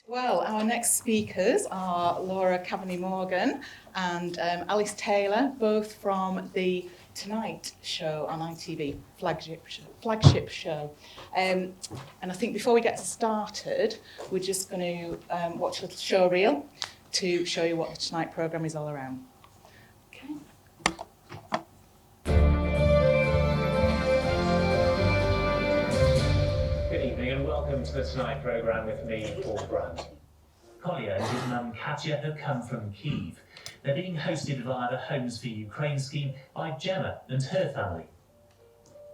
Well, our next speakers are Laura Cavaney-Morgan and Alice Taylor, both from the Tonight show on ITV, flagship show. And I think before we get started, we're just going to watch a little show reel to show you what the Tonight programme is all around. Okay. Good evening and welcome to the Tonight programme with me, Paul Brandt. Kolya and his mum Katya have come from Kyiv. They're being hosted via the Homes for Ukraine scheme by Gemma and her family.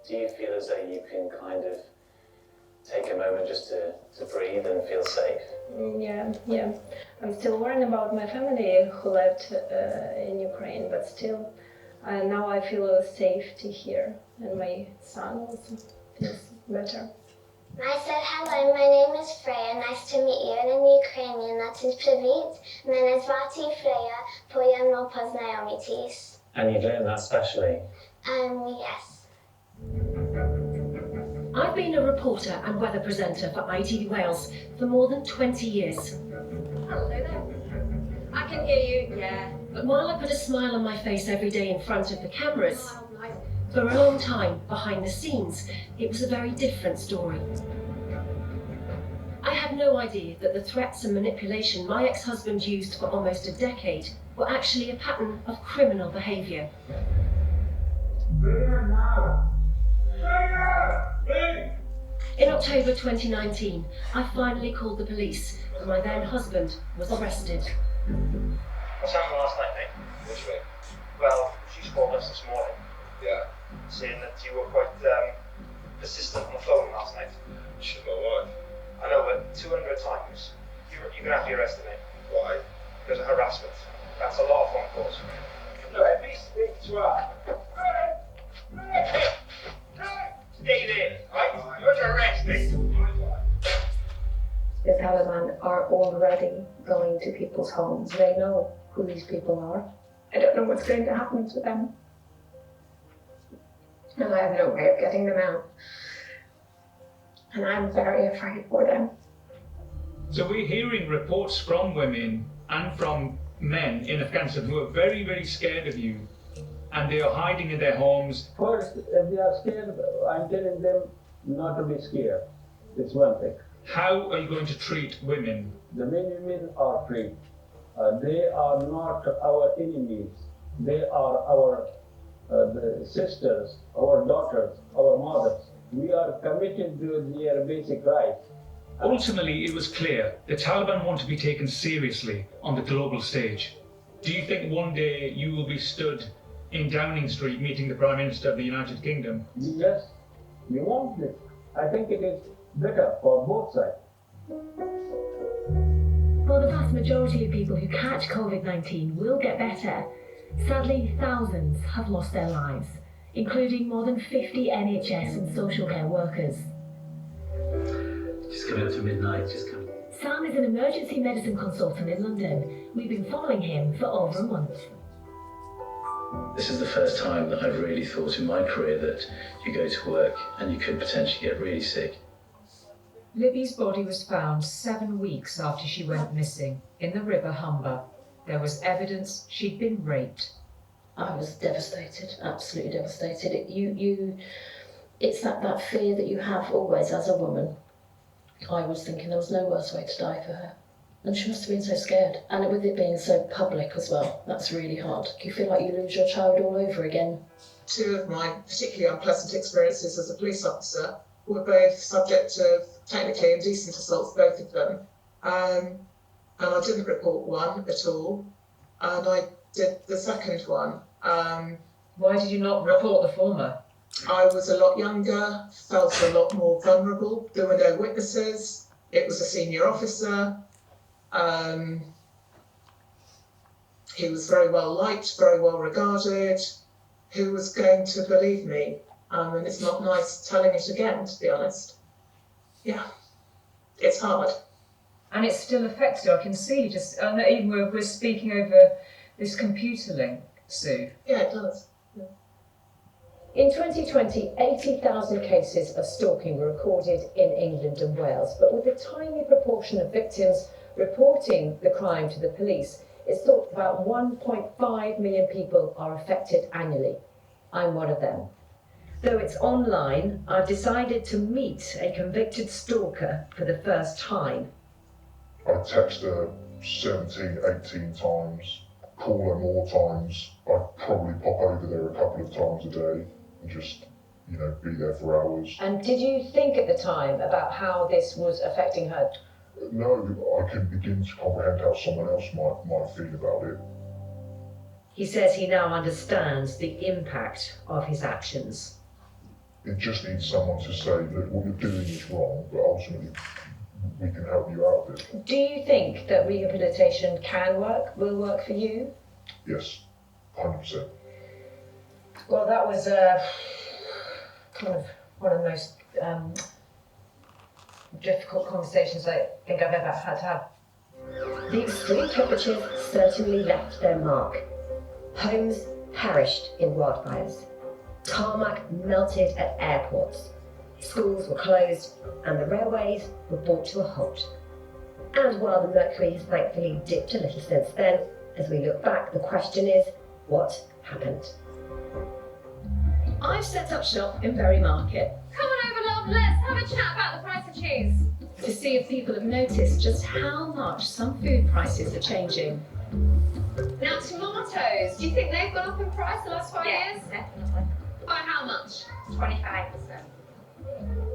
Do you feel as though you can kind of take a moment just to breathe and feel safe? Yeah. I'm still worrying about my family who left in Ukraine, but still now I feel safe to here, and my son also feels better. I said hello, my name is Freya, nice to meet you, and in Ukrainian that is Привіт, мене звати Freya, приємно познайомитись. And you've learned that specially? Yes. I've been a reporter and weather presenter for ITV Wales for more than 20 years. Hello there. I can hear you, yeah. But while I put a smile on my face every day in front of the cameras, for a long time, behind the scenes, it was a very different story. I had no idea that the threats and manipulation my ex-husband used for almost a decade were actually a pattern of criminal behaviour. In October 2019, I finally called the police and my then husband was arrested. What's happened last night, mate? Which way? Well, she's called us this morning, Yeah. saying that you were quite persistent on the phone last night. She's my wife. I know, but 200 times. You're going to have to be arrested, mate, Why? because of harassment. That's a lot of phone calls. Let me speak to her. Stay there, right? You're arrested. The Taliban are already going to people's homes. They know who these people are. I don't know what's going to happen to them. And I have no way of getting them out. And I'm very afraid for them. So we're hearing reports from women and from men in Afghanistan who are very, very scared of you, and they are hiding in their homes. First, if they are scared, I'm telling them not to be scared. It's one thing. How are you going to treat women? The men and women are free. They are not our enemies. They are our the sisters, our daughters, our mothers. We are committed to their basic rights. Ultimately, it was clear the Taliban want to be taken seriously on the global stage. Do you think one day you will be stood in Downing Street meeting the Prime Minister of the United Kingdom? Yes, we want this. I think it is better for both sides. While the vast majority of people who catch COVID-19 will get better, sadly thousands have lost their lives, including more than 50 NHS and social care workers. Just coming up to midnight, Sam is an emergency medicine consultant in London. We've been following him for over a month. This is the first time that I've really thought in my career that you go to work and you could potentially get really sick. Libby's body was found 7 weeks after she went missing in the River Humber. There was evidence she'd been raped. I was devastated, absolutely devastated. It's that fear that you have always as a woman. I was thinking there was no worse way to die for her. And she must have been so scared. And with it being so public as well, that's really hard. You feel like you lose your child all over again. Two of my particularly unpleasant experiences as a police officer were both subject of technically indecent assaults, both of them. And I didn't report one at all. And I did the second one. Why did you not report the former? I was a lot younger, felt a lot more vulnerable. There were no witnesses. It was a senior officer. He was very well liked, very well regarded. Who was going to believe me? And it's not nice telling it again, to be honest. Yeah, it's hard. And it still affects you, I can see. Even we're speaking over this computer link, Sue. Yeah, it does. Yeah. In 2020, 80,000 cases of stalking were recorded in England and Wales, but with a tiny proportion of victims reporting the crime to the police. It's thought about 1.5 million people are affected annually. I'm one of them. Though it's online, I've decided to meet a convicted stalker for the first time. I text her 17, 18 times, call her more times. I'd probably pop over there a couple of times a day and just, you know, be there for hours. And did you think at the time about how this was affecting her? No, I couldn't begin to comprehend how someone else might feel about it. He says he now understands the impact of his actions. It just needs someone to say, look, what you're doing is wrong, but ultimately we can help you out of it. Do you think that rehabilitation can work, will work for you? Yes, 100%. Well, that was kind of one of the most difficult conversations I think I've ever had to have. The extreme temperatures certainly left their mark. Homes perished in wildfires. Tarmac melted at airports. Schools were closed and the railways were brought to a halt. And while the mercury has thankfully dipped a little since then, as we look back, the question is, what happened? I've set up shop in Bury Market. Come on over, love, let's have a chat about the price of cheese. To see if people have noticed just how much some food prices are changing. Now, tomatoes, do you think they've gone up in price the last 5 years? Definitely. By how much? 25%.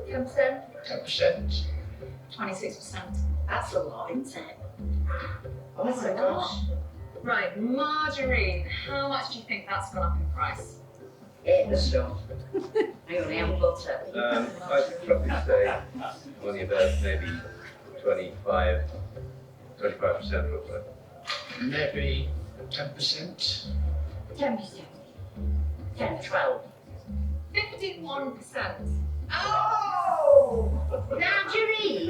10%? 10%. 26%. That's a lot, isn't it? Oh my gosh. Right, margarine, how much do you think that's gone up in price? In the store. I only have butter. I'd probably say only about maybe 25% roughly. Maybe 10%. 10%. 10, 12. 51%. Oh! Margarine!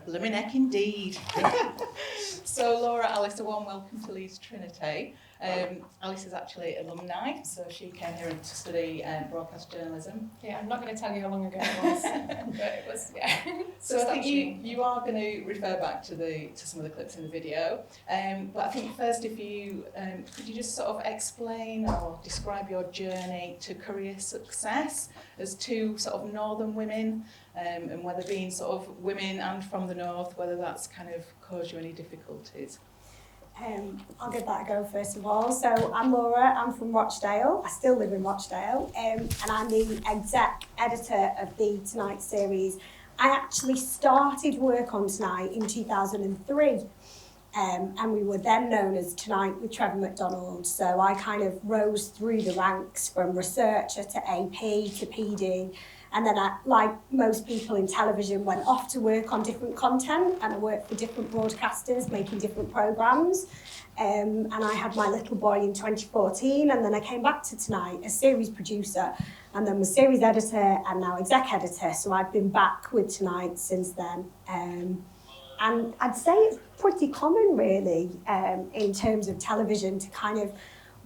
Blumineck indeed. So Laura, Alice, a warm welcome to Leeds Trinity. Alice is actually alumni, so she came here to study broadcast journalism. Yeah, I'm not going to tell you how long ago it was, but it was, yeah. So I think you are going to refer back to some of the clips in the video, but I think first, if you could you just sort of explain or describe your journey to career success as two sort of northern women, and whether being sort of women and from the north, whether that's kind of caused you any difficulties. I'll give that a go first of all. So I'm Laura, I'm from Rochdale. I still live in Rochdale, and I'm the exec editor of the Tonight series. I actually started work on Tonight in 2003, and we were then known as Tonight with Trevor McDonald. So I kind of rose through the ranks from researcher to AP to PD. And then I, like most people in television, went off to work on different content, and I worked for different broadcasters making different programmes. And I had my little boy in 2014, and then I came back to Tonight as series producer, and then was series editor and now exec editor. So I've been back with Tonight since then. And I'd say it's pretty common really in terms of television to kind of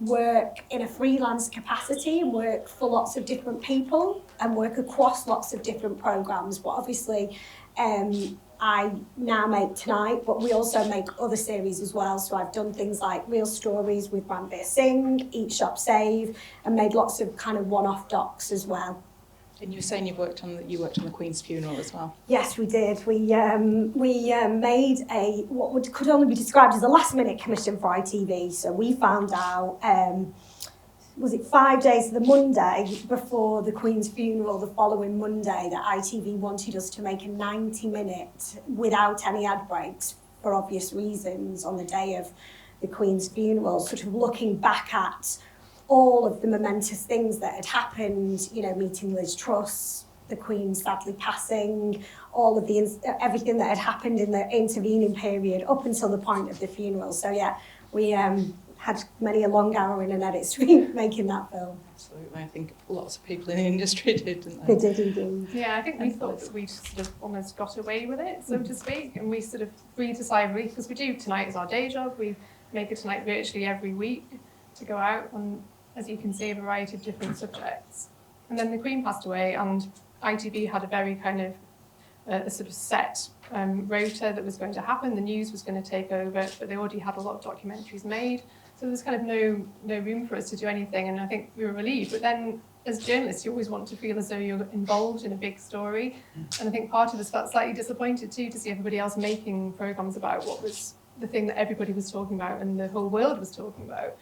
work in a freelance capacity and work for lots of different people and work across lots of different programmes. But obviously, I now make Tonight, but we also make other series as well. So I've done things like Real Stories with Ranveer Singh, Eat, Shop, Save, and made lots of kind of one-off docs as well. And you were saying you worked on the Queen's funeral as well. Yes, we did. We made what could only be described as a last-minute commission for ITV. So we found out, was it 5 days, the Monday before the Queen's funeral, the following Monday, that ITV wanted us to make a 90-minute without any ad breaks for obvious reasons on the day of the Queen's funeral, sort of looking back at all of the momentous things that had happened, you know, meeting Liz Truss, the Queen sadly passing, all of everything that had happened in the intervening period up until the point of the funeral. So yeah, we had many a long hour in an edit suite making that film. Absolutely, I think lots of people in the industry did, didn't they? They did indeed. Yeah, I think we thought that we'd sort of almost got away with it, so to speak, and we sort of decided, because we do Tonight as our day job, we make a Tonight virtually every week to go out on, as you can see, a variety of different subjects. And then the Queen passed away, and ITV had a very kind of a sort of set rota that was going to happen. The news was going to take over, but they already had a lot of documentaries made. So there was kind of no room for us to do anything, and I think we were relieved. But then, as journalists, you always want to feel as though you're involved in a big story. And I think part of us felt slightly disappointed too to see everybody else making programmes about what was the thing that everybody was talking about and the whole world was talking about.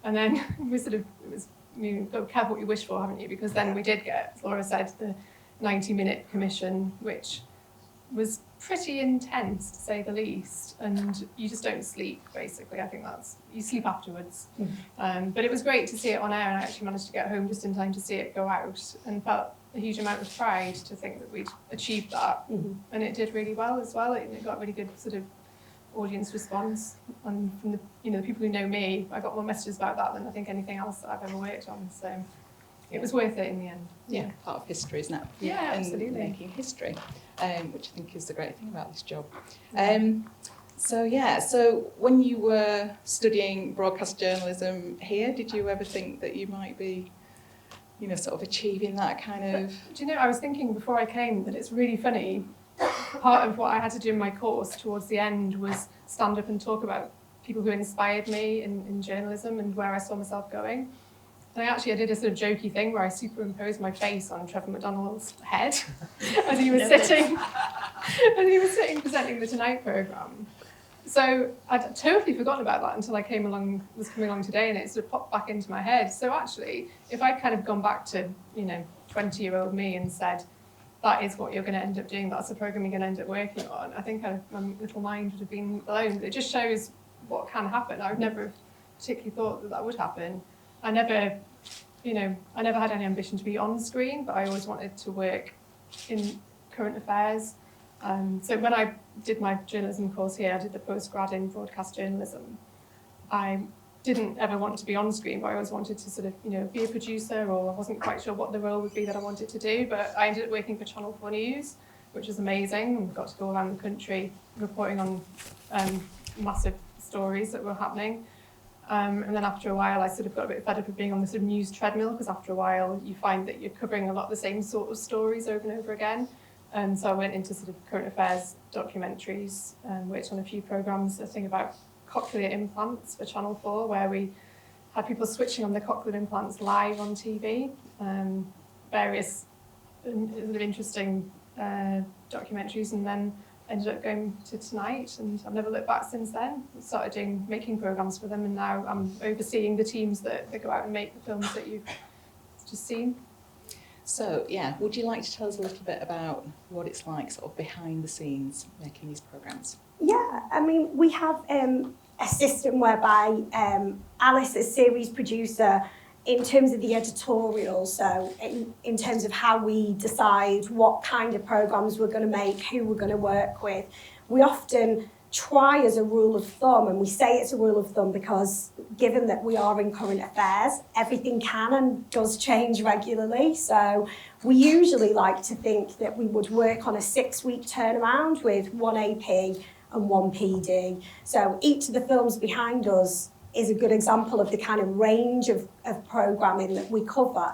And then you've got to be careful what you wish for, haven't you? Because then we did get, as Laura said, the 90-minute commission, which was pretty intense, to say the least, and you just don't sleep, basically. I think you sleep afterwards. But it was great to see it on air, and I actually managed to get home just in time to see it go out, and felt a huge amount of pride to think that we'd achieved that. And it did really well as well. It got really good sort of audience response, and from the people who know me, I got more messages about that than I think anything else that I've ever worked on. So it was worth it in the end. Yeah, part of history, isn't it? Yeah, and absolutely. Making history, which I think is the great thing about this job. So when you were studying broadcast journalism here, did you ever think that you might be, sort of achieving that kind of? Do you know, I was thinking before I came that it's really funny. Part of what I had to do in my course towards the end was stand up and talk about people who inspired me in journalism and where I saw myself going. And I did a sort of jokey thing where I superimposed my face on Trevor McDonald's head as he was sitting presenting the Tonight programme. So I'd totally forgotten about that until I was coming along today, and it sort of popped back into my head. So actually, if I'd kind of gone back to 20-year-old me and said, that is what you're going to end up doing, that's the programme you're going to end up working on, I think my little mind would have been blown. But it just shows what can happen. I would never have particularly thought that would happen. I never had any ambition to be on screen, but I always wanted to work in current affairs. So when I did my journalism course here, I did the postgrad in broadcast journalism. I didn't ever want to be on screen, but I always wanted to sort of, be a producer, or I wasn't quite sure what the role would be that I wanted to do. But I ended up working for Channel 4 News, which was amazing, and got to go around the country reporting on massive stories that were happening. And then after a while, I sort of got a bit fed up of being on the sort of news treadmill, because after a while, you find that you're covering a lot of the same sort of stories over and over again. And so I went into sort of current affairs documentaries, worked on a few programmes, a thing about cochlear implants for Channel 4, where we had people switching on the cochlear implants live on TV. Various sort of interesting documentaries, and then ended up going to Tonight, and I've never looked back since then. I started making programmes for them, and now I'm overseeing the teams that go out and make the films that you've just seen. So, would you like to tell us a little bit about what it's like sort of behind the scenes making these programmes? Yeah, I mean, we have a system whereby Alice, as series producer, in terms of the editorial, so in terms of how we decide what kind of programmes we're going to make, who we're going to work with, we often try as a rule of thumb, and we say it's a rule of thumb because given that we are in current affairs, everything can and does change regularly. So we usually like to think that we would work on a 6-week turnaround with 1 AP and 1 PD. So each of the films behind us is a good example of the kind of range of programming that we cover.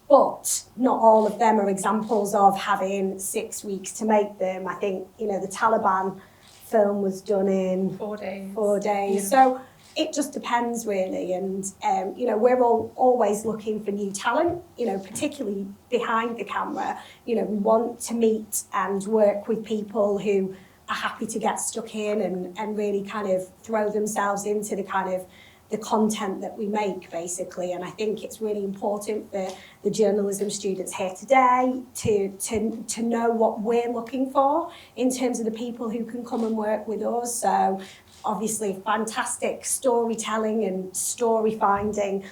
But not all of them are examples of having 6 weeks to make them. I think, the Taliban film was done in 4 days. 4 days. Yeah. So it just depends really. And, we're always looking for new talent, particularly behind the camera. We want to meet and work with people who are happy to get stuck in and really kind of throw themselves into the kind of the content that we make, basically. And I think it's really important for the journalism students here today to know what we're looking for in terms of the people who can come and work with us. So obviously fantastic storytelling and story finding,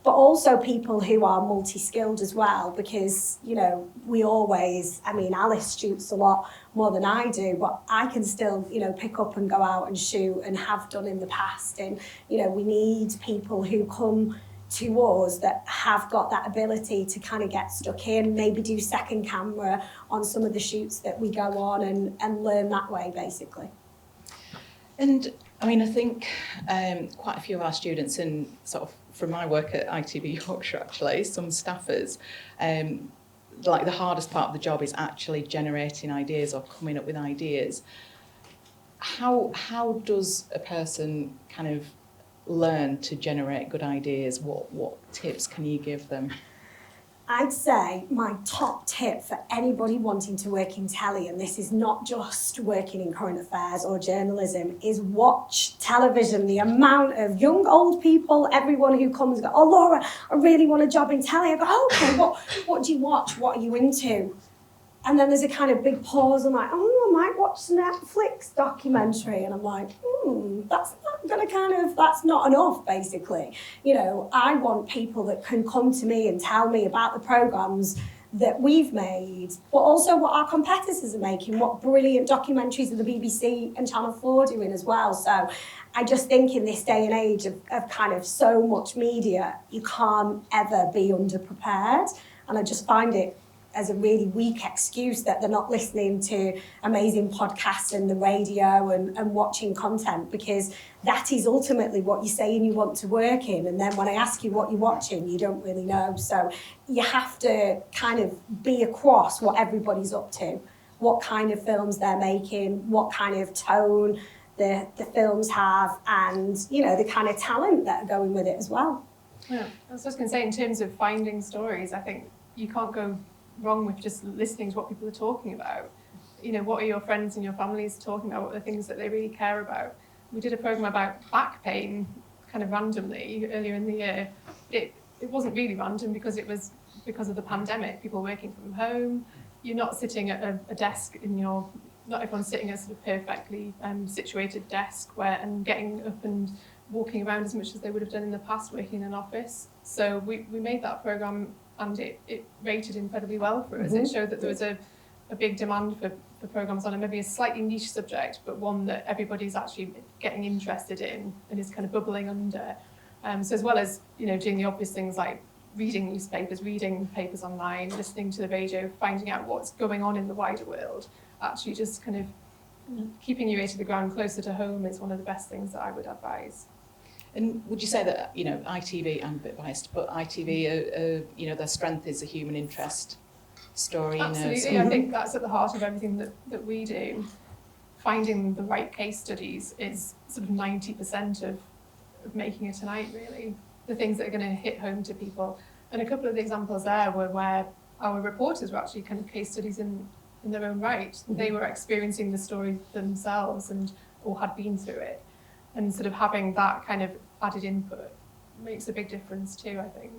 but also people who are multi-skilled as well, because, we always, Alice shoots a lot more than I do, but I can still, pick up and go out and shoot, and have done in the past. And, we need people who come to us that have got that ability to kind of get stuck in, maybe do second camera on some of the shoots that we go on and learn that way, basically. And I think quite a few of our students in sort of from my work at ITV Yorkshire actually, some staffers, like the hardest part of the job is actually generating ideas or coming up with ideas. How does a person kind of learn to generate good ideas? What tips can you give them? I'd say my top tip for anybody wanting to work in telly, and this is not just working in current affairs or journalism, is watch television. The amount of young, old people, everyone who comes and goes, oh, Laura, I really want a job in telly. I go, oh, okay, what do you watch? What are you into? And then there's a kind of big pause. I'm like, oh, I might watch a Netflix documentary. And I'm like, that's not going to kind of, that's not enough, basically. You know, I want people that can come to me and tell me about the programmes that we've made, but also what our competitors are making, what brilliant documentaries are the BBC and Channel 4 doing as well. So I just think in this day and age of kind of so much media, you can't ever be underprepared. And I just find it as a really weak excuse that they're not listening to amazing podcasts and the radio and watching content, because that is ultimately what you're saying you want to work in. And then when I ask you what you're watching, you don't really know. So you have to kind of be across what everybody's up to, what kind of films they're making, what kind of tone the films have, and, you know, the kind of talent that are going with it as well. Yeah, I was just going to say, in terms of finding stories, I think you can't go wrong with just listening to what people are talking about. You know, what are your friends and your families talking about? What are the things that they really care about? We did a programme about back pain kind of randomly earlier in the year. It wasn't really random because it was because of the pandemic, people working from home. You're not sitting at a desk not everyone's sitting at a sort of perfectly situated desk and getting up and walking around as much as they would have done in the past working in an office. So we made that programme, and it rated incredibly well for us. Mm-hmm. It showed that there was a big demand for programmes on maybe a slightly niche subject, but one that everybody's actually getting interested in and is kind of bubbling under. So as well as, you know, doing the obvious things like reading newspapers, reading papers online, listening to the radio, finding out what's going on in the wider world, actually just kind of keeping your ear to the ground closer to home is one of the best things that I would advise. And would you say that, you know, ITV, I'm a bit biased, but ITV, you know, their strength is a human interest story? Absolutely, I think that's at the heart of everything that we do. Finding the right case studies is sort of 90% of making it Tonight, really. The things that are going to hit home to people. And a couple of the examples there were where our reporters were actually kind of case studies in their own right. Mm-hmm. They were experiencing the story themselves or had been through it. And sort of having that kind of added input makes a big difference too, I think.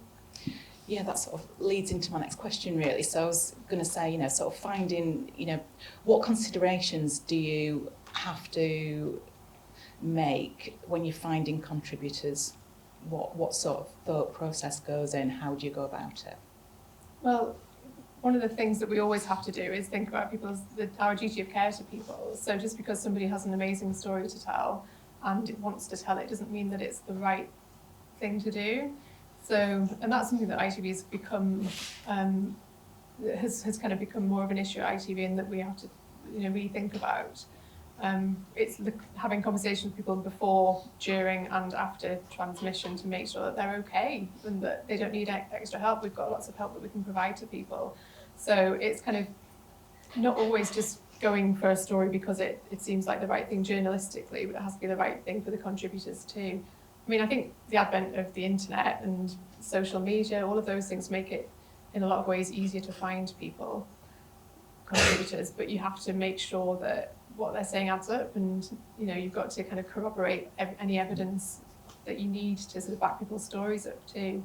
Yeah, that sort of leads into my next question, really. So I was going to say, you know, sort of finding, you know, what considerations do you have to make when you're finding contributors? What sort of thought process goes in? How do you go about it? Well, one of the things that we always have to do is think about our duty of care to people. So just because somebody has an amazing story to tell and it wants to tell it doesn't mean that it's the right thing to do. So, and that's something that ITV has become, has kind of become more of an issue at ITV, and that we have to, you know, really think about. It's having conversations with people before, during and after transmission to make sure that they're okay and that they don't need extra help. We've got lots of help that we can provide to people. So it's kind of not always just going for a story because it seems like the right thing journalistically, but it has to be the right thing for the contributors too. I mean, I think the advent of the internet and social media, all of those things make it in a lot of ways easier to find people, contributors, but you have to make sure that what they're saying adds up, and, you know, you've got to kind of corroborate any evidence that you need to sort of back people's stories up too.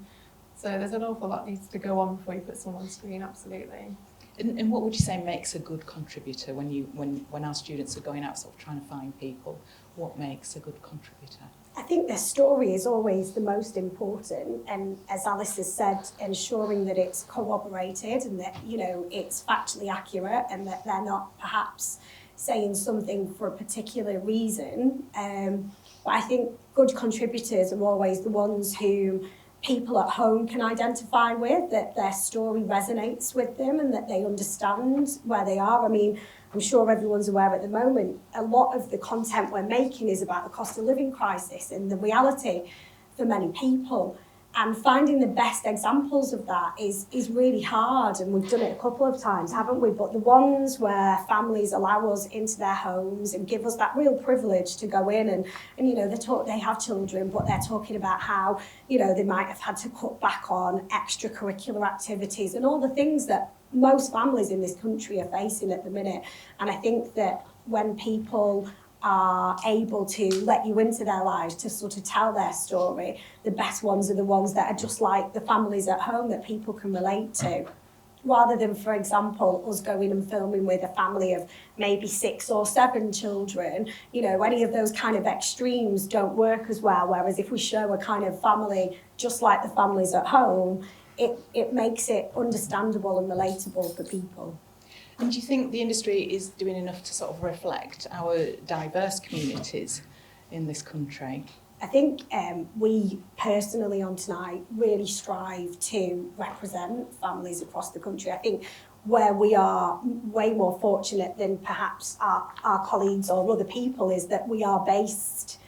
So there's an awful lot needs to go on before you put someone on screen, absolutely. And what would you say makes a good contributor when our students are going out sort of trying to find people? What makes a good contributor? I think their story is always the most important, and as Alice has said, ensuring that it's corroborated and that, you know, it's factually accurate and that they're not perhaps saying something for a particular reason. But I think good contributors are always the ones who people at home can identify with, that their story resonates with them and that they understand where they are. I mean, I'm sure everyone's aware at the moment, a lot of the content we're making is about the cost of living crisis and the reality for many people. And finding the best examples of that is really hard, and we've done it a couple of times, haven't we? But the ones where families allow us into their homes and give us that real privilege to go in and you know, they have children, but they're talking about how, you know, they might have had to cut back on extracurricular activities and all the things that most families in this country are facing at the minute. And I think that when people are able to let you into their lives to sort of tell their story, the best ones are the ones that are just like the families at home that people can relate to, rather than, for example, us going and filming with a family of maybe 6 or 7 children. You know, any of those kind of extremes don't work as well, whereas if we show a kind of family just like the families at home, it makes it understandable and relatable for people. And do you think the industry is doing enough to sort of reflect our diverse communities in this country? I think we personally on Tonight really strive to represent families across the country. I think where we are way more fortunate than perhaps our colleagues or other people is that we are based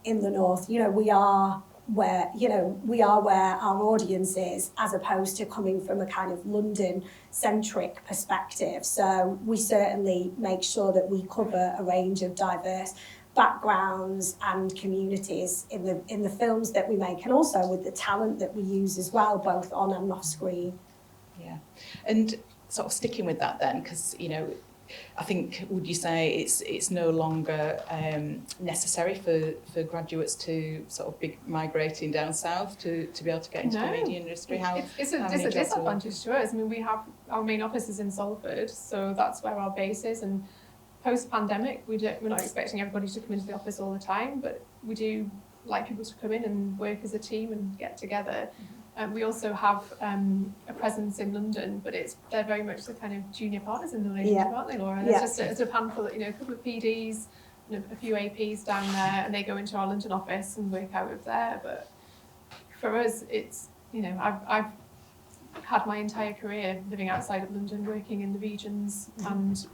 in the north. You know, we are where our audience is, as opposed to coming from a kind of London-centric perspective. So we certainly make sure that we cover a range of diverse backgrounds and communities in the films that we make, and also with the talent that we use as well, both on and off screen. Yeah, and sort of sticking with that then, because, you know, I think, would you say it's no longer necessary for graduates to sort of be migrating down south to be able to get into the media industry? It's a disadvantage to us. I mean, we have our main office is in Salford, so that's where our base is. And post-pandemic, we're not expecting everybody to come into the office all the time, but we do like people to come in and work as a team and get together. We also have a presence in London, but they're very much the kind of junior partners in the relationship, aren't they, Laura? There's just a sort of handful, you know, a couple of PDs, you know, a few APs down there, and they go into our London office and work out of there. But for us, it's, you know, I've had my entire career living outside of London, working in the regions, and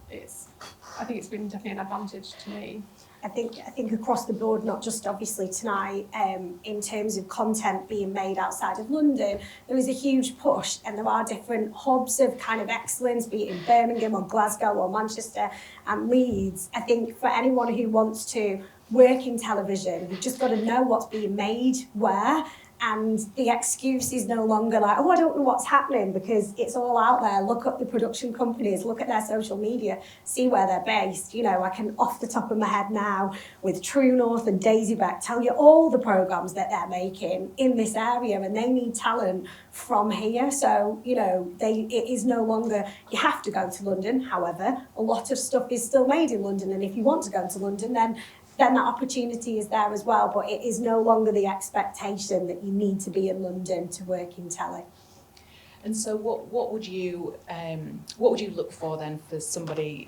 I think it's been definitely an advantage to me. I think across the board, not just obviously Tonight, in terms of content being made outside of London, there is a huge push, and there are different hubs of kind of excellence, be it in Birmingham or Glasgow or Manchester and Leeds. I think for anyone who wants to work in television, you've just got to know what's being made where. And the excuse is no longer like, oh, I don't know what's happening, because it's all out there. Look at the production companies, look at their social media, see where they're based. You know, I can, off the top of my head now, with True North and Daisy Beck, tell you all the programmes that they're making in this area, and they need talent from here. So, you know, it is no longer, you have to go to London. However, a lot of stuff is still made in London, and if you want to go to London, then that opportunity is there as well, but it is no longer the expectation that you need to be in London to work in telly. And so what would you look for then for somebody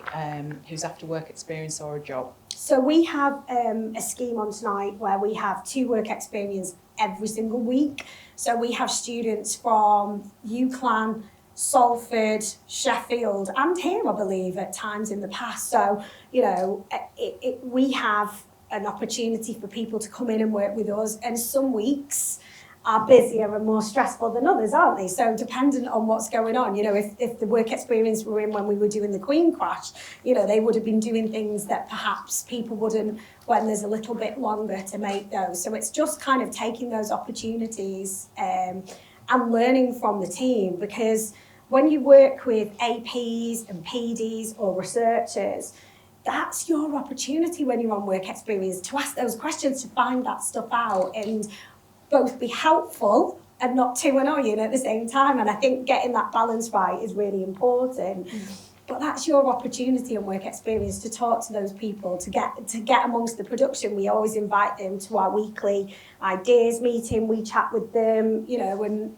who's after work experience or a job? So we have a scheme on Tonight where we have 2 work experience every single week. So we have students from UCLan, Salford, Sheffield, and here, I believe, at times in the past. So, you know, we have an opportunity for people to come in and work with us, and some weeks are busier and more stressful than others, aren't they? So dependent on what's going on, you know, if the work experience we're in when we were doing the Queen Crash, you know, they would have been doing things that perhaps people wouldn't when there's a little bit longer to make those. So it's just kind of taking those opportunities and learning from the team, because when you work with APs and PDs or researchers, that's your opportunity when you're on work experience to ask those questions, to find that stuff out and both be helpful and not too annoying at the same time. And I think getting that balance right is really important. But that's your opportunity on work experience to talk to those people, to get amongst the production. We always invite them to our weekly ideas meeting. We chat with them, you know, and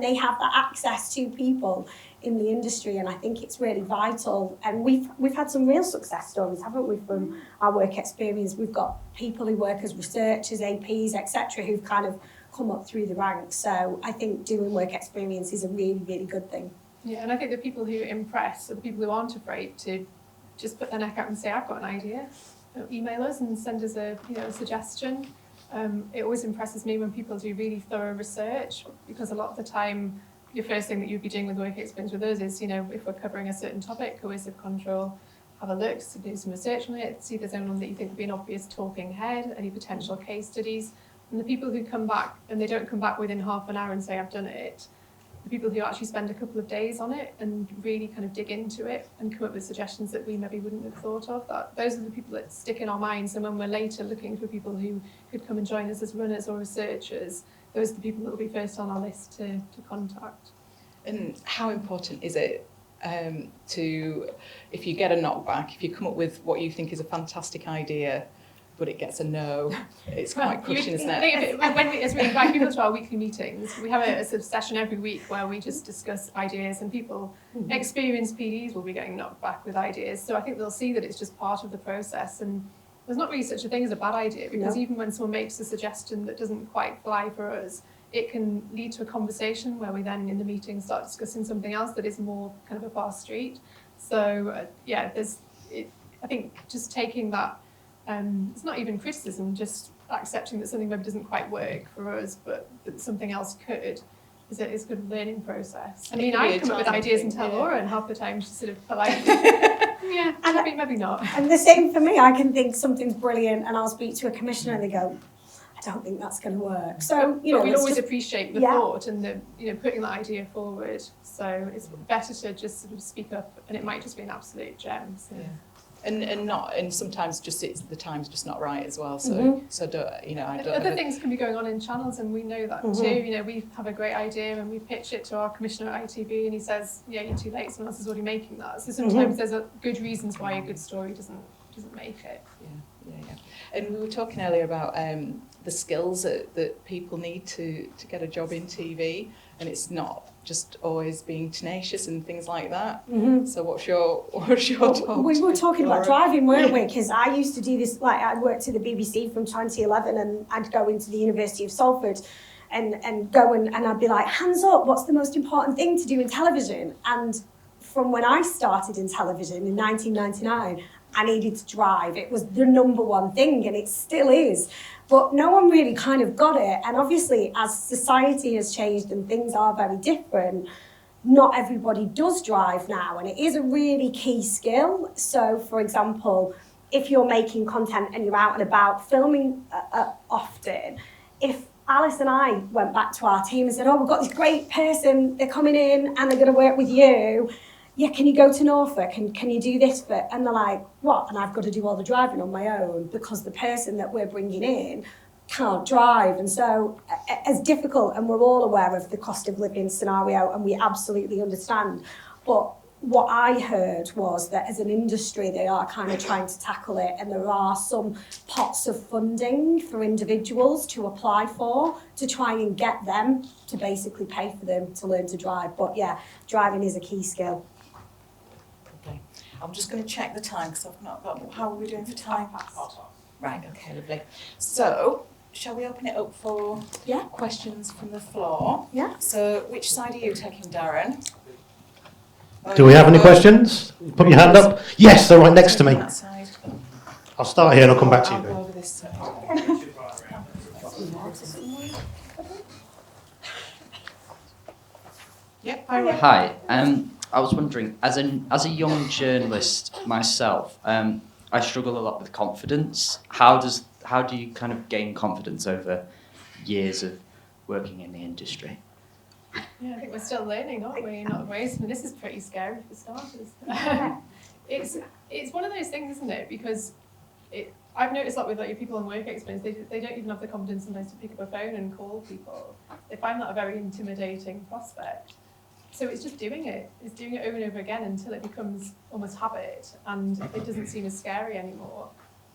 they have that access to people in the industry, and I think it's really vital. And we've had some real success stories, haven't we, from our work experience? We've got people who work as researchers, APs, etc., who've kind of come up through the ranks. So I think doing work experience is a really, really good thing. Yeah, and I think the people who impress are the people who aren't afraid to just put their neck out and say, I've got an idea. Email us and send us a suggestion. it always impresses me when people do really thorough research, because a lot of the time, your first thing that you'd be doing with work experience with us is, if we're covering a certain topic, coercive control, have a look, so do some research on it, see if there's anyone that you think would be an obvious talking head, any potential case studies. And the people who come back, and they don't come back within half an hour and say, I've done it, the people who actually spend a couple of days on it and really kind of dig into it and come up with suggestions that we maybe wouldn't have thought of, those are the people that stick in our minds. And when we're later looking for people who could come and join us as runners or researchers, those are the people that will be first on our list to contact. And how important is it to, if you get a knockback, if you come up with what you think is a fantastic idea, but it gets a no, it's quite crushing, isn't it? As we invite people to our weekly meetings, we have a sort of session every week where we just discuss ideas, and people, experienced PDs will be getting knocked back with ideas. So I think they'll see that it's just part of the process, and there's not really such a thing as a bad idea, because even when someone makes a suggestion that doesn't quite fly for us, it can lead to a conversation where we then in the meeting start discussing something else that is more kind of a far street. So I think just taking that, it's not even criticism, just accepting that something maybe doesn't quite work for us, but that something else could, is a good learning process. I mean, I come up with ideas and tell Laura, and half the time she's sort of polite. Yeah, and maybe not. And the same for me. I can think something's brilliant, and I'll speak to a commissioner, and they go, I don't think that's going to work. So, but we'd always appreciate the thought and the putting that idea forward. So it's better to just sort of speak up, and it might just be an absolute gem. So. Yeah. And sometimes just the time's just not right as well. So Other things can be going on in channels, and we know that too. We have a great idea and we pitch it to our commissioner at ITV, and he says, "Yeah, you're too late. Someone else is already making that." So sometimes there's good reasons why a good story doesn't make it. Yeah. And we were talking earlier about the skills that people need to get a job in TV, and it's not just always being tenacious and things like that. So what's your thought? We were talking about driving, weren't we? Because I used to do this, like I worked at the BBC from 2011, and I'd go into the University of Salford and go and I'd be like, hands up, what's the most important thing to do in television? And from when I started in television in 1999, I needed to drive. It was the number one thing, and it still is. But no one really kind of got it. And obviously, as society has changed and things are very different, not everybody does drive now. And it is a really key skill. So, for example, if you're making content and you're out and about filming often, if Alice and I went back to our team and said, we've got this great person, they're coming in and they're going to work with you. Yeah, can you go to Norfolk and can you do this bit? And they're like, what? And I've got to do all the driving on my own because the person that we're bringing in can't drive. And so it's difficult, and we're all aware of the cost of living scenario, and we absolutely understand. But what I heard was that as an industry, they are kind of trying to tackle it, and there are some pots of funding for individuals to apply for to try and get them to basically pay for them to learn to drive. But yeah, driving is a key skill. I'm just going to check the time because I've not got. How are we doing for time? Right, okay, lovely. So, shall we open it up for questions from the floor? Yeah. So, which side are you taking, Darren? Do we have any questions? Put your hand up. Yes, they're right next to me. That side. I'll start here and I'll come back to I'll go you. over this side. Yep. Hi. I was wondering, as a young journalist myself, I struggle a lot with confidence. How do you kind of gain confidence over years of working in the industry? Yeah, I think we're still learning, aren't we? In a lot of ways. I mean, this is pretty scary for starters. It's one of those things, isn't it? Because I've noticed a lot with your people on work experience, they don't even have the confidence sometimes to pick up a phone and call people. They find that a very intimidating prospect. So it's just doing it. It's doing it over and over again until it becomes almost habit and it doesn't seem as scary anymore.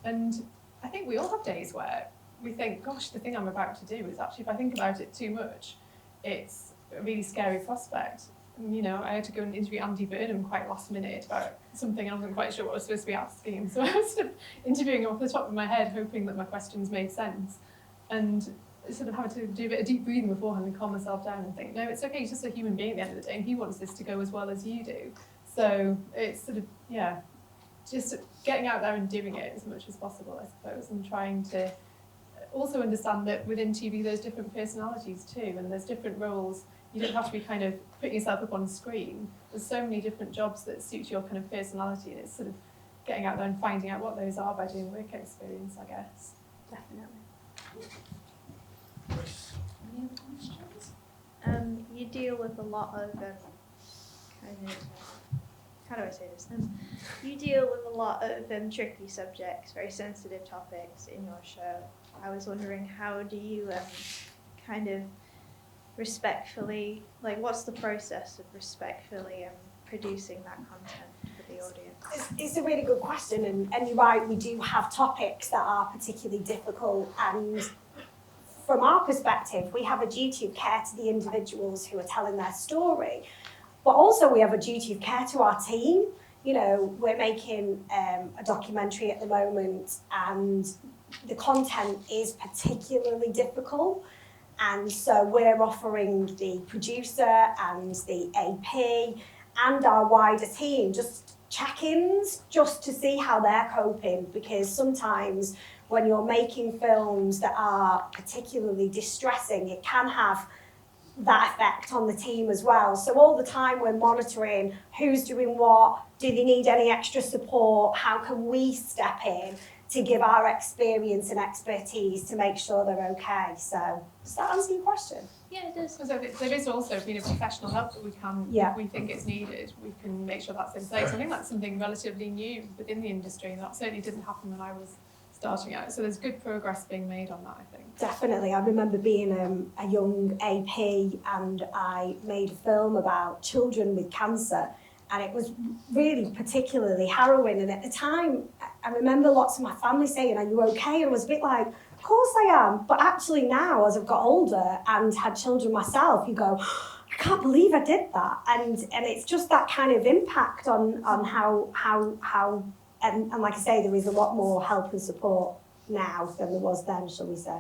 And I think we all have days where we think, gosh, the thing I'm about to do is actually, if I think about it too much, it's a really scary prospect. And, I had to go and interview Andy Burnham quite last minute about something I wasn't quite sure what I was supposed to be asking him. So I was sort of interviewing him off the top of my head, hoping that my questions made sense. And sort of having to do a bit of deep breathing beforehand and calm myself down and think, no, it's okay, he's just a human being at the end of the day, and he wants this to go as well as you do. So it's sort of, just getting out there and doing it as much as possible, I suppose, and trying to also understand that within TV there's different personalities too, and there's different roles. You don't have to be kind of putting yourself up on screen. There's so many different jobs that suit your kind of personality, and it's sort of getting out there and finding out what those are by doing work experience, I guess. Definitely. Any other questions? You deal with a lot of how do I say this? You deal with a lot of tricky subjects, very sensitive topics in your show. I was wondering, how do you kind of respectfully, like, what's the process of respectfully producing that content for the audience? It's a really good question, and you're right, we do have topics that are particularly difficult, and from our perspective, we have a duty of care to the individuals who are telling their story, but also we have a duty of care to our team. You know, we're making a documentary at the moment, and the content is particularly difficult. And so we're offering the producer and the AP and our wider team just check-ins just to see how they're coping, because sometimes when you're making films that are particularly distressing, it can have that effect on the team as well. So all the time we're monitoring who's doing what, do they need any extra support, how can we step in to give our experience and expertise to make sure they're okay. So does that answer your question? Yeah, it does. So there is also been a professional help that we can, if we think it's needed, we can make sure that's in place. I think that's something relatively new within the industry. That certainly didn't happen when I was starting out. So there's good progress being made on that, I think. Definitely. I remember being a young AP, and I made a film about children with cancer, and it was really particularly harrowing. And at the time, I remember lots of my family saying, "Are you okay?" And I was a bit like, "Of course I am." But actually now, as I've got older and had children myself, you go, "I can't believe I did that." And it's just that kind of impact on how and like I say, there is a lot more help and support now than there was then, shall we say.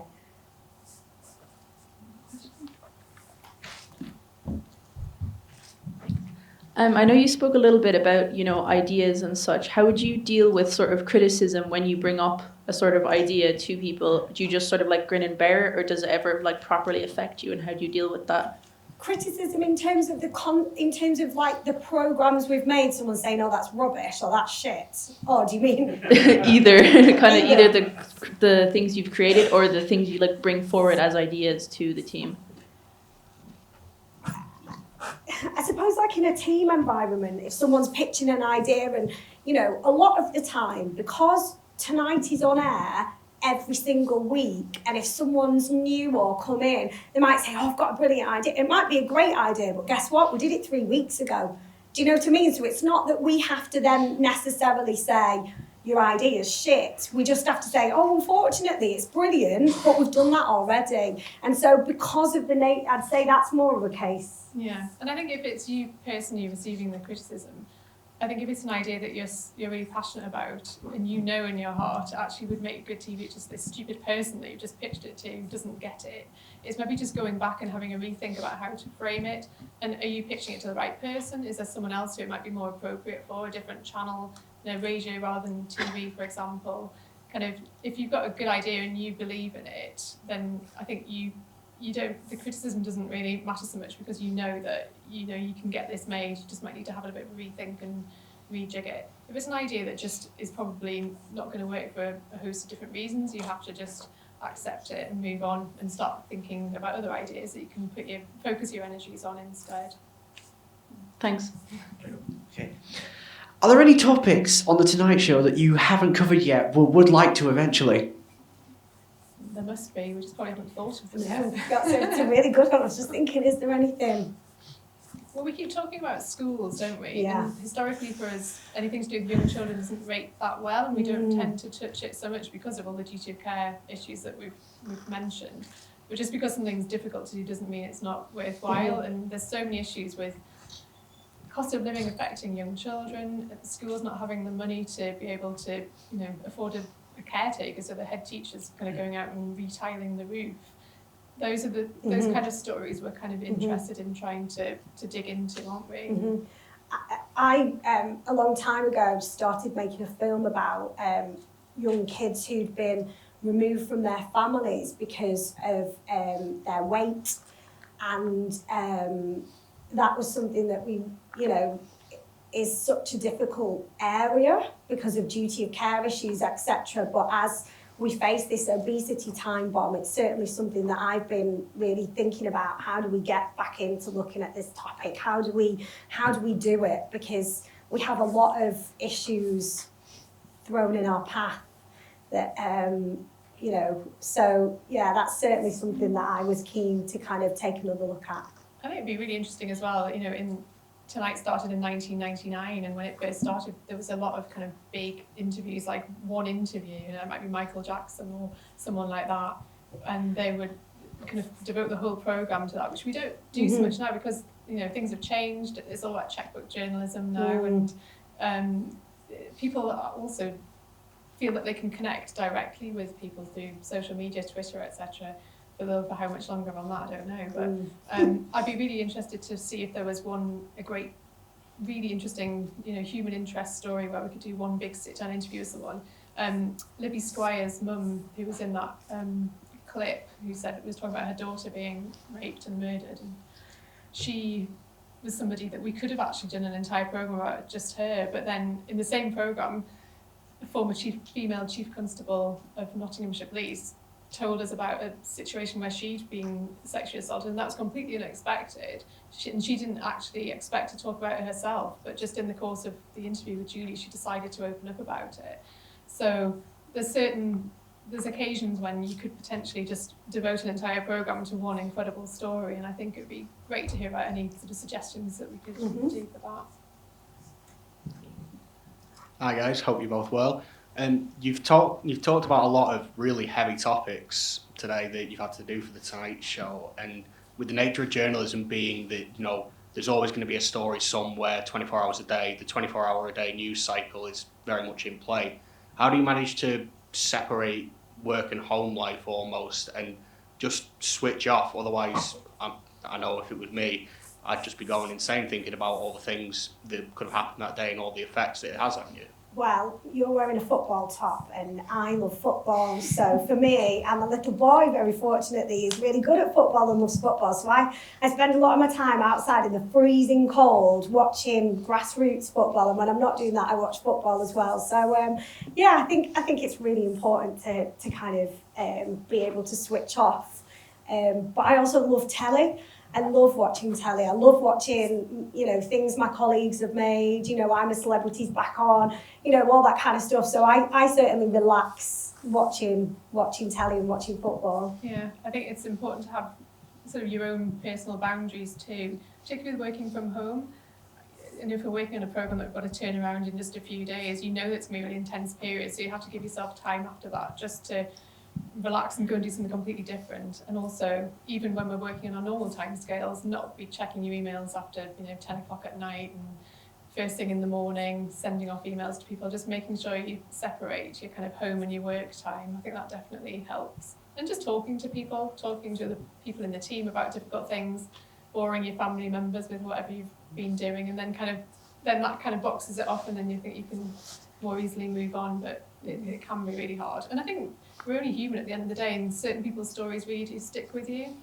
I know you spoke a little bit about, you know, ideas and such. How would you deal with sort of criticism when you bring up a sort of idea to people? Do you just sort of like grin and bear it, or does it ever like properly affect you, and how do you deal with that? Criticism in terms of like the programs we've made, someone saying, "Oh, that's rubbish," or "That's shit," or do you mean either the things you've created or the things you like bring forward as ideas to the team? I suppose like in a team environment, if someone's pitching an idea, and you know, a lot of the time, because Tonight is on air every single week, and if someone's new or come in, they might say, "Oh, I've got a brilliant idea." It might be a great idea, but guess what? We did it 3 weeks ago. Do you know what I mean? So it's not that we have to then necessarily say, "Your idea is shit." We just have to say, "Oh, unfortunately, it's brilliant, but we've done that already." And so because of the I'd say that's more of a case. Yeah, and I think if it's you personally receiving the criticism, I think if it's an idea that you're really passionate about, and you know in your heart it actually would make good TV, just this stupid person that you've just pitched it to doesn't get it, it's maybe just going back and having a rethink about how to frame it. And are you pitching it to the right person? Is there someone else who it might be more appropriate for, a different channel, you know, radio rather than TV, for example? Kind of, if you've got a good idea and you believe in it, then I think the criticism doesn't really matter so much, because you know that you can get this made. You just might need to have a bit of a rethink and rejig it. If it's an idea that just is probably not going to work for a host of different reasons, you have to just accept it and move on and start thinking about other ideas that you can focus your energies on instead. Thanks. Okay. Are there any topics on the Tonight Show that you haven't covered yet but would like to eventually? There must be, we just probably haven't thought of them. Yeah, that's a really good one. I was just thinking, is there anything? Well, we keep talking about schools, don't we? Yeah. And historically for us, anything to do with young children doesn't rate that well, and we don't tend to touch it so much because of all the duty of care issues that we've mentioned. But just because something's difficult to do doesn't mean it's not worthwhile, and there's so many issues with cost of living affecting young children, schools not having the money to be able to, afford a caretaker, so the head teacher's kind of going out and retiling the roof. Those are those kind of stories we're kind of interested in trying to dig into, aren't we? I a long time ago started making a film about young kids who'd been removed from their families because of their weight, and that was something that we, you know, is such a difficult area because of duty of care issues, etc. But as we face this obesity time bomb, it's certainly something that I've been really thinking about. How do we get back into looking at this topic? How do we do it? Because we have a lot of issues thrown in our path that, you know, so yeah, that's certainly something that I was keen to kind of take another look at. I think it'd be really interesting as well, you know, Tonight started in 1999, and when it first started, there was a lot of kind of big interviews, like one interview, you know, it might be Michael Jackson or someone like that, and they would kind of devote the whole programme to that, which we don't do so much now because, you know, things have changed. It's all about checkbook journalism now, and people also feel that they can connect directly with people through social media, Twitter, etc. For how much longer on that, I don't know. But I'd be really interested to see if there was a great, really interesting, you know, human interest story where we could do one big sit-down interview with someone. Libby Squire's mum, who was in that clip, who was talking about her daughter being raped and murdered, and she was somebody that we could have actually done an entire programme about just her. But then in the same programme, the former female chief constable of Nottinghamshire Police told us about a situation where she'd been sexually assaulted, and that was completely unexpected. She didn't actually expect to talk about it herself, but just in the course of the interview with Julie, she decided to open up about it. So there's occasions when you could potentially just devote an entire programme to one incredible story, and I think it would be great to hear about any sort of suggestions that we could do for that. Hi guys, hope you're both well. You've talked about a lot of really heavy topics today that you've had to do for the Tonight Show, and with the nature of journalism being that, you know, there's always going to be a story somewhere 24 hours a day, the 24-hour-a-day news cycle is very much in play. How do you manage to separate work and home life almost and just switch off? Otherwise, I know if it was me, I'd just be going insane thinking about all the things that could have happened that day and all the effects that it has on you. Well, you're wearing a football top and I love football, so for me, I'm a little boy, very fortunately, he's really good at football and loves football, so I spend a lot of my time outside in the freezing cold watching grassroots football, and when I'm not doing that, I watch football as well. So yeah, I think it's really important to kind of be able to switch off, but I also love telly. I love watching telly. I love watching, you know, things my colleagues have made, you know, I'm a Celebrity's back on, you know, all that kind of stuff. So I certainly relax watching telly and watching football. Yeah, I think it's important to have sort of your own personal boundaries too, particularly working from home. And if we're working on a programme that we've got to turn around in just a few days, you know it's going to be a really intense period, so you have to give yourself time after that just to relax and go and do something completely different. And also, even when we're working on our normal time scales, not be checking your emails after, you know, 10 o'clock at night and first thing in the morning, sending off emails to people, just making sure you separate your kind of home and your work time. I think that definitely helps. And just talking to people, talking to the people in the team about difficult things, boring your family members with whatever you've been doing, and then that kind of boxes it off, and then you think you can more easily move on, but it can be really hard. And I think we're only human at the end of the day, and certain people's stories really do stick with you,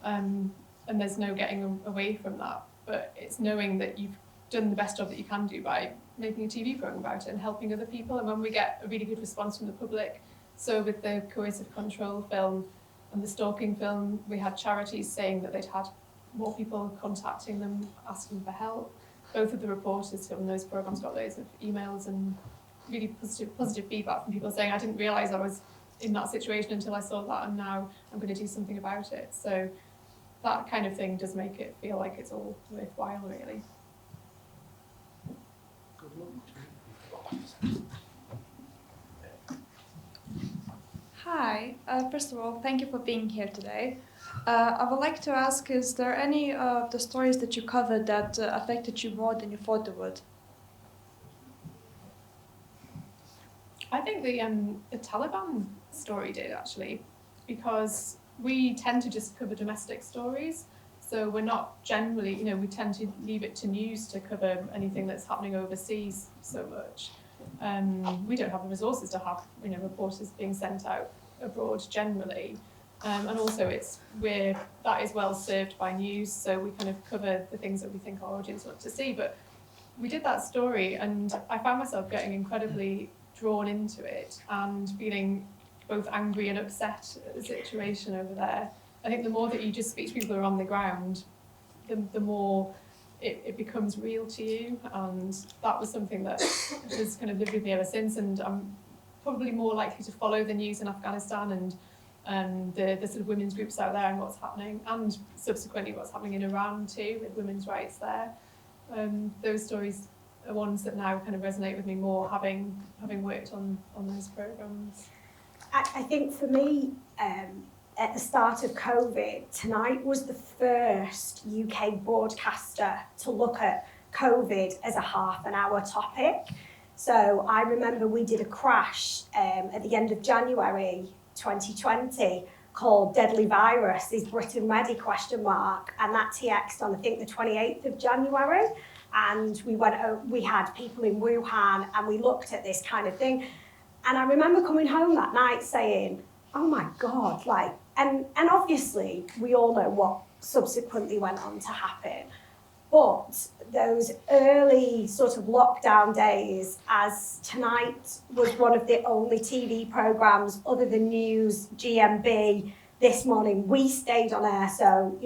and there's no getting away from that. But it's knowing that you've done the best job that you can do by making a TV programme about it and helping other people. And when we get a really good response from the public, so with the coercive control film and the stalking film, we had charities saying that they'd had more people contacting them, asking for help. Both of the reporters from those programmes got loads of emails and really positive feedback from people saying, I didn't realise I was in that situation until I saw that, and now I'm going to do something about it. So that kind of thing does make it feel like it's all worthwhile, really. Hi, first of all, thank you for being here today. I would like to ask, is there any of the stories that you covered that affected you more than you thought they would? I think the Taliban story did, actually, because we tend to just cover domestic stories. So we're not generally, you know, we tend to leave it to news to cover anything that's happening overseas so much. We don't have the resources to have, you know, reporters being sent out abroad generally. And also that is well served by news, so we kind of cover the things that we think our audience wants to see. But we did that story and I found myself getting incredibly drawn into it and feeling both angry and upset at the situation over there. I think the more that you just speak to people who are on the ground, the more it becomes real to you, and that was something that has kind of lived with me ever since. And I'm probably more likely to follow the news in Afghanistan and the sort of women's groups out there and what's happening, and subsequently what's happening in Iran too with women's rights there. Those stories are ones that now kind of resonate with me more, having worked on those programmes. I think for me, at the start of COVID, Tonight was the first UK broadcaster to look at COVID as a half-an-hour topic. So I remember we did a crash at the end of January 2020 called Deadly Virus, Is Britain Ready? ? And that TX'd on I think the 28th of January. And we had people in Wuhan and we looked at this kind of thing. And I remember coming home that night saying, oh my God, and obviously we all know what subsequently went on to happen. But those early sort of lockdown days, as Tonight was one of the only TV programmes other than News, GMB, This Morning, we stayed on air. So,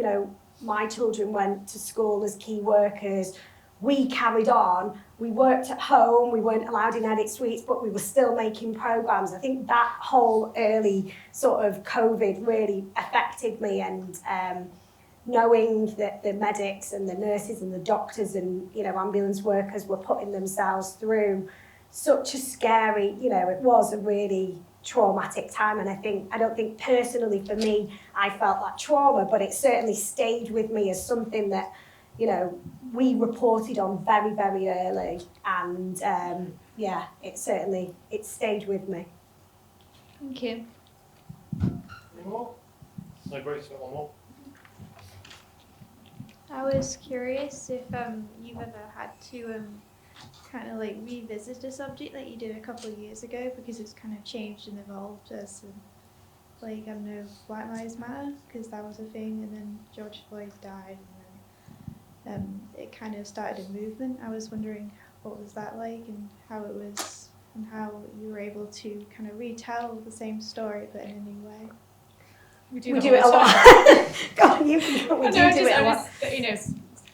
my children went to school as key workers. We carried on. We worked at home. We weren't allowed in edit suites, but we were still making programmes. I think that whole early sort of COVID really affected me, and knowing that the medics and the nurses and the doctors and ambulance workers were putting themselves through such a scary, it was a really traumatic time. And I don't think personally for me, I felt that trauma, but it certainly stayed with me as something that, we reported on very, very early. And it stayed with me. Thank you. Any more? No, Grace, got one more. I was curious if you've ever had to kind of revisit a subject that you did a couple of years ago because it's kind of changed and evolved as I don't know, Black Lives Matter, because that was a thing, and then George Floyd died, and then it kind of started a movement. I was wondering what was that like and how it was and how you were able to kind of retell the same story but in a new way. We do it a lot. God, we do it a lot.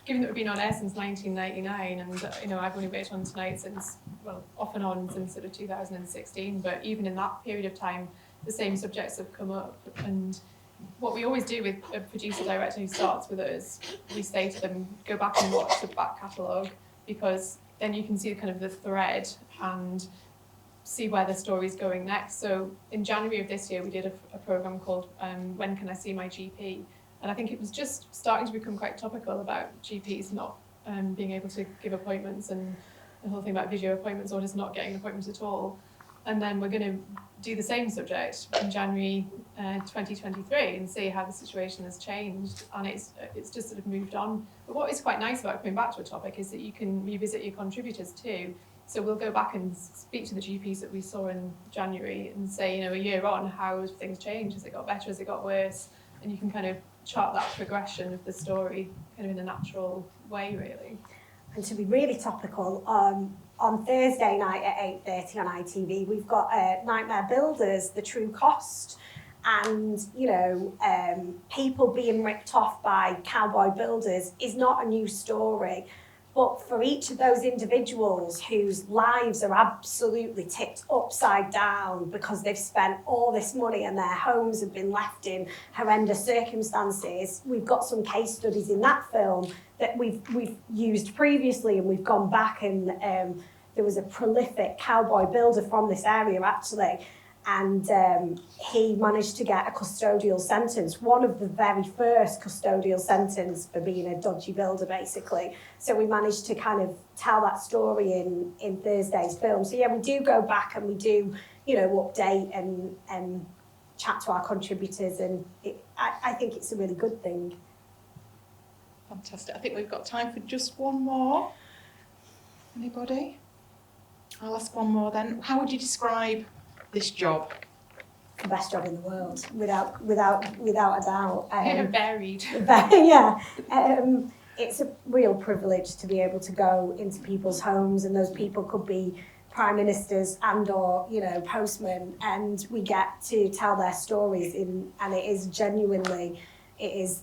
Given that we've been on air since 1999, and I've only worked on Tonight since, off and on since sort of 2016. But even in that period of time, the same subjects have come up. And what we always do with a producer director who starts with us, we say to them, go back and watch the back catalogue, because then you can see kind of the thread and see where the story's going next. So in January of this year, we did a programme called When Can I See My GP? And I think it was just starting to become quite topical about GPs not being able to give appointments, and the whole thing about video appointments or just not getting an appointment at all. And then we're going to do the same subject in January 2023 and see how the situation has changed. And it's just sort of moved on. But what is quite nice about coming back to a topic is that you can revisit your contributors too. So we'll go back and speak to the GPs that we saw in January and say, a year on, how have things changed? Has it got better? Has it got worse? And you can kind of chart that progression of the story kind of in a natural way, really. And to be really topical, on Thursday night at 8:30 on ITV, we've got Nightmare Builders, The True Cost. And, people being ripped off by cowboy builders is not a new story. But for each of those individuals whose lives are absolutely tipped upside down because they've spent all this money and their homes have been left in horrendous circumstances, we've got some case studies in that film that we've used previously, and we've gone back and there was a prolific cowboy builder from this area actually, and he managed to get a custodial sentence, one of the very first custodial sentence for being a dodgy builder, basically. So we managed to kind of tell that story in Thursday's film. So yeah, we do go back and we do, update and chat to our contributors, and I think it's a really good thing. Fantastic. I think we've got time for just one more. Anybody? I'll ask one more then. How would you describe this job? the best job in the world, without a doubt. Varied. Yeah. It's a real privilege to be able to go into people's homes, and those people could be prime ministers and or, you know, postmen, and we get to tell their stories and it is genuinely, it is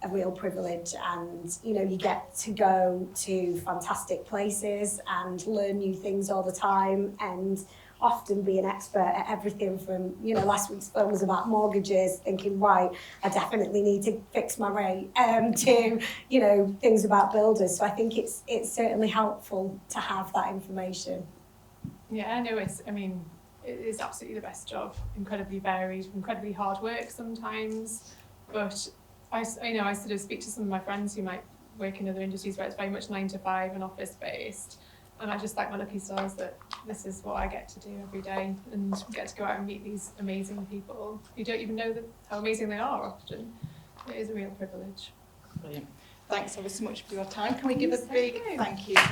a real privilege. And, you know, you get to go to fantastic places and learn new things all the time, and often be an expert at everything from, you know, last week's film was about mortgages, thinking, right, I definitely need to fix my rate, to, you know, things about builders. So I think it's certainly helpful to have that information. Yeah, no, it is absolutely the best job. Incredibly varied, incredibly hard work sometimes, but I sort of speak to some of my friends who might work in other industries where it's very much 9 to 5 and office based. And I just thank my lucky stars that this is what I get to do every day, and get to go out and meet these amazing people who don't even know how amazing they are often. It is a real privilege. Brilliant. Thanks ever so much for your time. Can we give a big thank you to